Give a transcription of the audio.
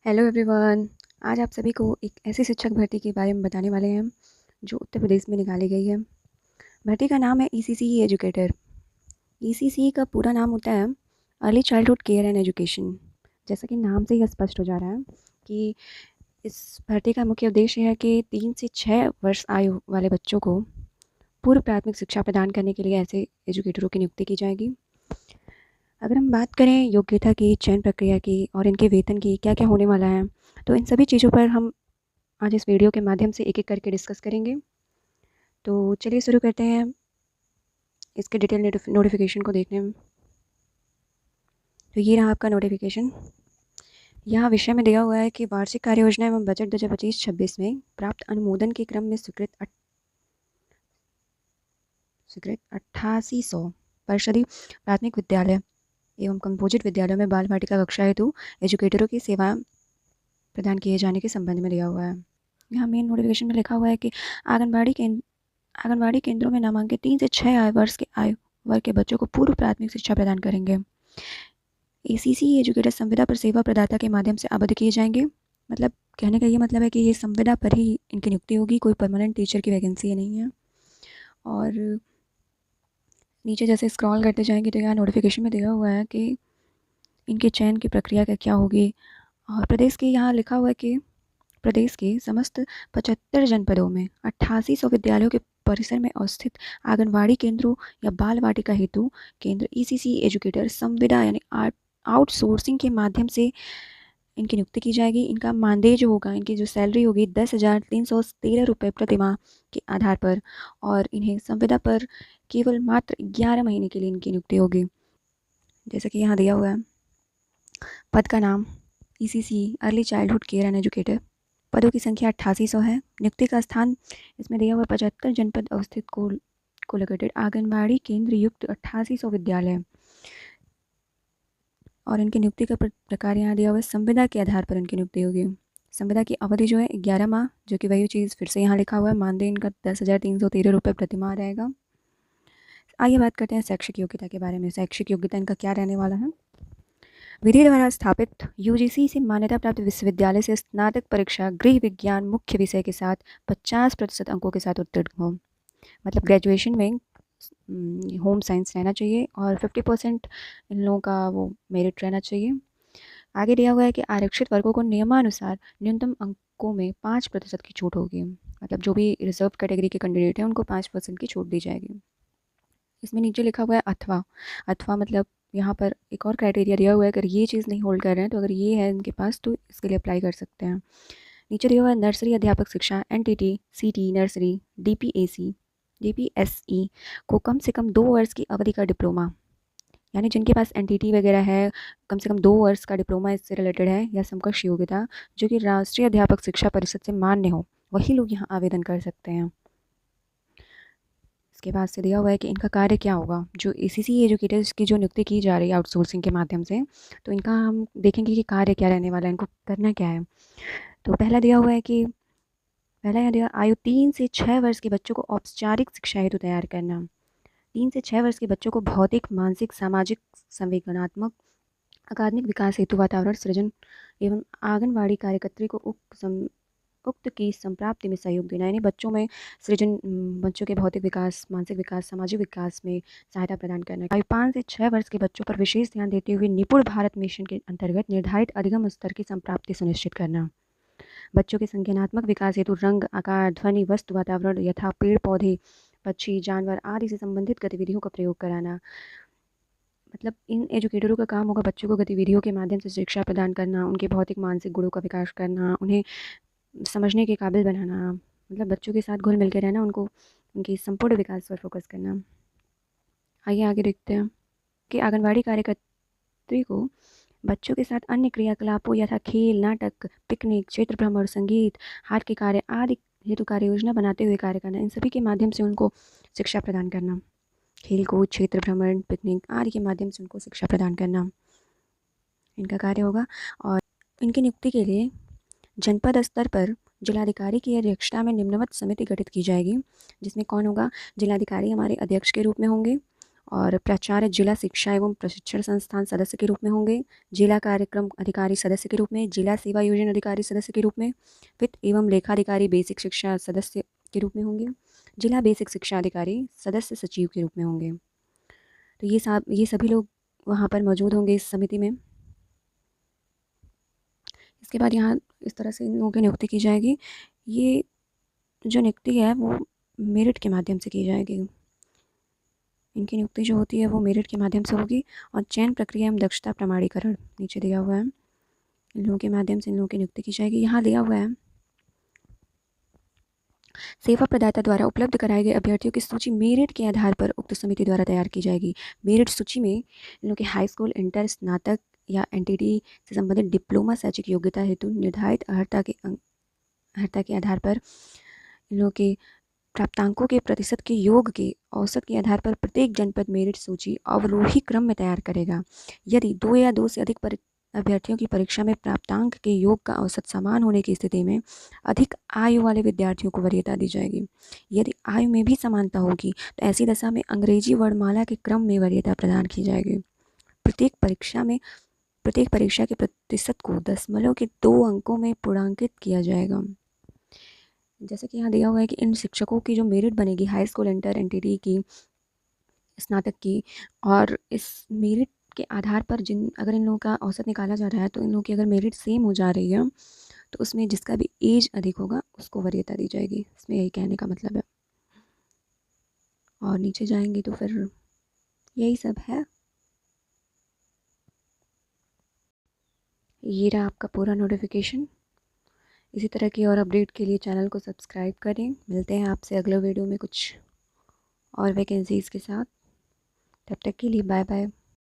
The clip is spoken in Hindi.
Hello everyone. आज आप सभी को एक ऐसी शिक्षक भर्ती के बारे में बताने वाले हैं जो उत्तर प्रदेश में निकाली गई है। भर्ती का नाम है ईसीसी एजुकेटर। ईसीसी का पूरा नाम होता है early childhood care and education. जैसा कि नाम से ही स्पष्ट हो जा रहा है कि इस भर्ती का मुख्य उद्देश्य है कि 3 से 6 वर्ष आयु वाले बच्चों को पूर्व प्राथमिक शिक्षा प्रदान करने के लिए ऐसे एजुकेटरों की नियुक्ति की जाएगी। अगर हम बात करें योग्यता की, चयन प्रक्रिया की और इनके वेतन की, क्या क्या होने वाला है, तो इन सभी चीज़ों पर हम आज इस वीडियो के माध्यम से एक एक करके डिस्कस करेंगे। तो चलिए शुरू करते हैं इसके डिटेल नोटिफिकेशन को देखने में। तो ये रहा आपका नोटिफिकेशन। यहाँ विषय में दिया हुआ है कि वार्षिक कार्य योजना एवं बजट 2025-26 में प्राप्त अनुमोदन के क्रम में स्वीकृत 8800 परिषदीय प्राथमिक विद्यालय एवं कंपोजिट विद्यालयों में बाल वाटिका कक्षा हेतु एजुकेटरों की सेवा प्रदान किए जाने के संबंध में दिया हुआ है। यहाँ मेन नोटिफिकेशन में लिखा हुआ है कि आंगनबाड़ी केंद्रों में नामांकित 3 से 6 आयु वर्ग के बच्चों को पूर्व प्राथमिक शिक्षा प्रदान करेंगे। एसीसी एजुकेटर संविदा पर सेवा प्रदाता के माध्यम से आबद्ध किए जाएंगे। मतलब कहने का ये मतलब है कि ये संविदा पर ही इनकी नियुक्ति होगी, कोई परमानेंट टीचर की वैकेंसी नहीं है। और नीचे जैसे स्क्रॉल करते जाएंगे तो यहाँ नोटिफिकेशन में दिया हुआ है कि इनके चयन की प्रक्रिया क्या होगी। और प्रदेश के यहाँ लिखा हुआ है कि प्रदेश के समस्त 75 जनपदों में 8800 विद्यालयों के परिसर में अवस्थित आंगनबाड़ी केंद्रों या बाल वाटिका हेतु केंद्र ईसीसी एजुकेटर संविदा यानी आउटसोर्सिंग के माध्यम से इनकी नियुक्ति की जाएगी। इनका मानदेय जो होगा, इनकी जो सैलरी होगी 10,313 रुपये प्रति माह के आधार पर, और इन्हें संविदा पर केवल मात्र 11 महीने के लिए इनकी नियुक्ति होगी। जैसे कि यहाँ दिया हुआ है, पद का नाम ECC early childhood care and educator. पदों की संख्या 8800 है। नियुक्ति का स्थान इसमें दिया हुआ 75 जनपद अवस्थित को लोकेटेड आंगनबाड़ी केंद्र युक्त 8800 विद्यालय। और इनकी नियुक्ति का प्रकार यहाँ दिया हुआ है, संविदा के आधार पर इनकी नियुक्ति होगी। संविदा की अवधि जो है 11 माह, जो कि वही चीज़ फिर से यहाँ लिखा हुआ है। मानदेय इनका 10,313 रुपये प्रति माह रहेगा। आइए बात करते हैं शैक्षिक योग्यता के बारे में। शैक्षिक योग्यता इनका क्या रहने वाला है। विधि द्वारा स्थापित यूजीसी से मान्यता प्राप्त विश्वविद्यालय से स्नातक परीक्षा गृह विज्ञान मुख्य विषय के साथ 50% अंकों के साथ उत्तीर्ण हो। मतलब ग्रेजुएशन में होम साइंस रहना चाहिए और 50% इन लोगों का वो मेरिट रहना चाहिए। आगे दिया हुआ है कि आरक्षित वर्गों को नियमानुसार न्यूनतम अंकों में 5% की छूट होगी। मतलब जो भी रिजर्व कैटेगरी के कैंडिडेट हैं उनको 5% की छूट दी जाएगी। इसमें नीचे लिखा हुआ है अथवा मतलब यहाँ पर एक और क्राइटेरिया दिया हुआ है, अगर ये चीज़ नहीं होल्ड कर रहे हैं तो अगर ये है इनके पास तो इसके लिए अप्लाई कर सकते हैं। नीचे दिया हुआ है नर्सरी अध्यापक शिक्षा एनटीटी सीटी नर्सरी डीपीएसई को कम से कम 2 वर्ष की अवधि का डिप्लोमा, यानी जिनके पास एनटीटी वगैरह है, कम से कम 2 वर्ष का डिप्लोमा इससे रिलेटेड है या समकक्ष योग्यता जो कि राष्ट्रीय अध्यापक शिक्षा परिषद से मान्य हो, वही लोग यहाँ आवेदन कर सकते हैं। इसके बाद से दिया हुआ है कि इनका कार्य क्या होगा। जो एसीसी एजुकेटर्स की जो नियुक्ति की जा रही है आउटसोर्सिंग के माध्यम से, तो इनका हम देखेंगे कि कार्य क्या रहने वाला है, इनको करना क्या है। तो पहला दिया हुआ है कि आयु 3 से 6 वर्ष के बच्चों को औपचारिक शिक्षा हेतु तैयार करना। 3 से 6 वर्ष के बच्चों को भौतिक, मानसिक, सामाजिक, संवेदनात्मक, अकादमिक विकास हेतु वातावरण सृजन एवं आंगनबाड़ी कार्यकर्त्री को उक्त की संप्राप्ति में सहयोग देना, यानी बच्चों में सृजन, बच्चों के भौतिक विकास, मानसिक विकास, सामाजिक विकास में सहायता प्रदान करना। आयु 5 से 6 वर्ष के बच्चों पर विशेष ध्यान देते हुए निपुण भारत मिशन के अंतर्गत निर्धारित अधिगम स्तर की संप्राप्ति सुनिश्चित करना। बच्चों के संज्ञानात्मक विकास हेतु रंग, आकार, ध्वनि, वस्तु, वातावरण यथा पेड़ पौधे, पक्षी, जानवर आदि से संबंधित गतिविधियों का प्रयोग कराना। मतलब इन एजुकेटरों का काम होगा बच्चों को गतिविधियों के माध्यम से शिक्षा प्रदान करना, उनके भौतिक मानसिक गुणों का विकास करना, उन्हें समझने के काबिल बनाना, मतलब बच्चों के साथ घुल मिल कर रहना, उनको उनके संपूर्ण विकास पर फोकस करना। आइए आगे देखते हैं कि आंगनबाड़ी कार्यकर्त्री को बच्चों के साथ अन्य क्रियाकलापों यथा खेल, नाटक, पिकनिक, क्षेत्र भ्रमण, संगीत, हाथ के कार्य आदि हेतु कार्य योजना बनाते हुए कार्य करना। इन सभी के माध्यम से उनको शिक्षा प्रदान करना। खेल कूद, क्षेत्र भ्रमण, पिकनिक आदि के माध्यम से उनको शिक्षा प्रदान करना इनका कार्य होगा। और इनकी नियुक्ति के लिए जनपद स्तर पर जिलाधिकारी की अध्यक्षता में निम्नवत समिति गठित की जाएगी, जिसमें कौन होगा, जिलाधिकारी हमारे अध्यक्ष के रूप में होंगे और प्राचार्य जिला शिक्षा एवं प्रशिक्षण संस्थान सदस्य के रूप में होंगे, जिला कार्यक्रम अधिकारी सदस्य के रूप में, जिला सेवा योजना अधिकारी सदस्य के रूप में, वित्त एवं लेखाधिकारी बेसिक शिक्षा सदस्य के रूप में होंगे, जिला बेसिक शिक्षा अधिकारी सदस्य सचिव के रूप में होंगे। तो ये सभी लोग वहाँ पर मौजूद होंगे इस समिति में। इसके बाद यहाँ इस तरह से इन लोगों की नियुक्ति की जाएगी। ये जो नियुक्ति है वो मेरिट के माध्यम से की जाएगी। इनकी नियुक्ति जो होती है वो मेरिट के माध्यम से होगी। और चयन प्रक्रिया एवं दक्षता प्रमाणीकरण नीचे दिया हुआ है, इन लोगों के माध्यम से इन लोगों की नियुक्ति की जाएगी। यहाँ दिया हुआ है सेवा प्रदाता द्वारा उपलब्ध कराए गए अभ्यर्थियों की सूची मेरिट के आधार पर उक्त समिति द्वारा तैयार की जाएगी। मेरिट सूची में इन लोगों के हाई स्कूल, इंटर, स्नातक या एनटीटी से संबंधित डिप्लोमा, शैक्षिक योग्यता हेतु निर्धारित अर्हता के आधार पर इन लोगों के प्राप्तांकों के प्रतिशत के योग के औसत के आधार पर प्रत्येक जनपद मेरिट सूची अवरोही क्रम में तैयार करेगा। यदि 2 या 2 से अधिक अभ्यर्थियों की परीक्षा में प्राप्तांक के योग का औसत समान होने की स्थिति में अधिक आयु वाले विद्यार्थियों को वरीयता दी जाएगी। यदि आयु में भी समानता होगी तो ऐसी दशा में अंग्रेजी वर्णमाला के क्रम में वरीयता प्रदान की जाएगी। प्रत्येक परीक्षा के प्रतिशत को दशमलव के 2 अंकों में पूर्णांकित किया जाएगा। जैसे कि यहाँ दिया हुआ है कि इन शिक्षकों की जो मेरिट बनेगी हाई स्कूल, इंटर, एनटीटी की, स्नातक की, और इस मेरिट के आधार पर अगर इन लोगों का औसत निकाला जा रहा है तो इन लोगों की अगर मेरिट सेम हो जा रही है तो उसमें जिसका भी एज अधिक होगा उसको वरीयता दी जाएगी। इसमें यही कहने का मतलब है। और नीचे जाएंगे तो फिर यही सब है। ये रहा आपका पूरा नोटिफिकेशन। इसी तरह की और अपडेट के लिए चैनल को सब्सक्राइब करें। मिलते हैं आपसे अगले वीडियो में कुछ और वैकेंसीज़ के साथ। तब तक के लिए बाय बाय।